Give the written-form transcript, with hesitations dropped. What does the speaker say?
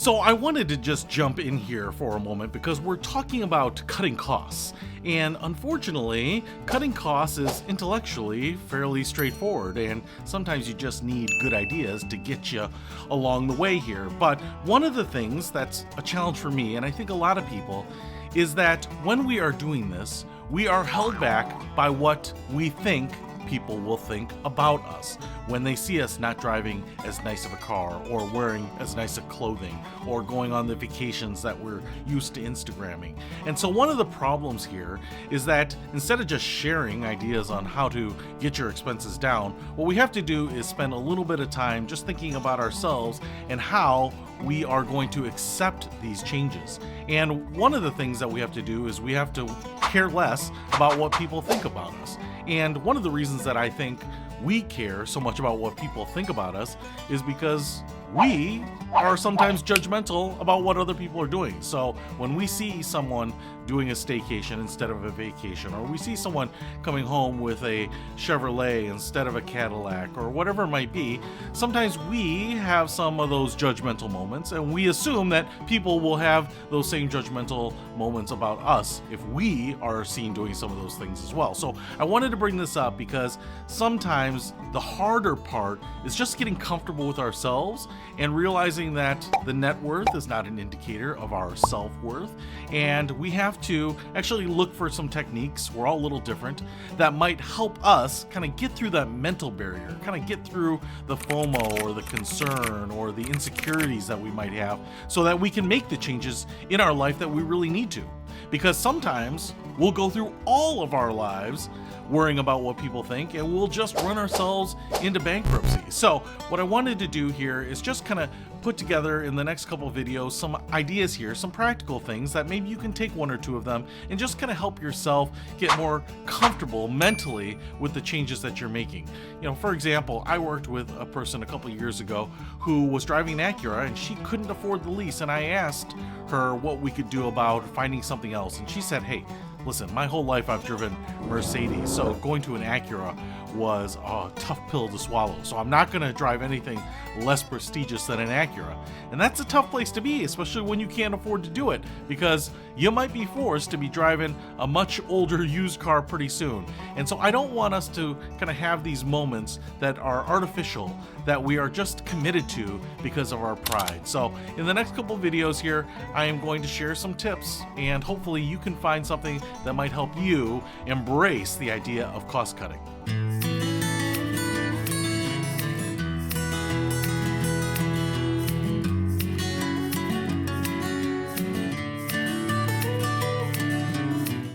So I wanted to just jump in here for a moment because we're talking about cutting costs. And unfortunately, cutting costs is intellectually fairly straightforward, and sometimes you just need good ideas to get you along the way here. But one of the things that's a challenge for me, and I think a lot of people, is that when we are doing this, we are held back by what we think people will think about us when they see us not driving as nice of a car or wearing as nice of clothing or going on the vacations that we're used to Instagramming. And so one of the problems here is that instead of just sharing ideas on how to get your expenses down, what we have to do is spend a little bit of time just thinking about ourselves and how we are going to accept these changes. And one of the things that we have to do is we have to care less about what people think about us. And one of the reasons that I think we care so much about what people think about us is because we are sometimes judgmental about what other people are doing. So when we see someone doing a staycation instead of a vacation, or we see someone coming home with a Chevrolet instead of a Cadillac, or whatever it might be, sometimes we have some of those judgmental moments, and we assume that people will have those same judgmental moments about us if we are seen doing some of those things as well. So I wanted to bring this up because sometimes the harder part is just getting comfortable with ourselves and realizing that the net worth is not an indicator of our self-worth, and we have to actually look for some techniques, we're all a little different, that might help us kind of get through that mental barrier, kind of get through the FOMO or the concern or the insecurities that we might have, so that we can make the changes in our life that we really need to. Because sometimes we'll go through all of our lives worrying about what people think, and we'll just run ourselves into bankruptcy. So what I wanted to do here is just kind of put together in the next couple of videos some ideas here, some practical things that maybe you can take one or two of them and just kind of help yourself get more comfortable mentally with the changes that you're making. You know, for example, I worked with a person a couple of years ago who was driving an Acura and she couldn't afford the lease, and I asked her what we could do about finding something else, and she said, hey, listen, my whole life I've driven Mercedes, so going to an Acura was a tough pill to swallow. So I'm not going to drive anything less prestigious than an Acura. And that's a tough place to be, especially when you can't afford to do it, because you might be forced to be driving a much older used car pretty soon. And so I don't want us to kind of have these moments that are artificial, that we are just committed to because of our pride. So in the next couple videos here, I am going to share some tips, and hopefully you can find something that might help you embrace the idea of cost cutting.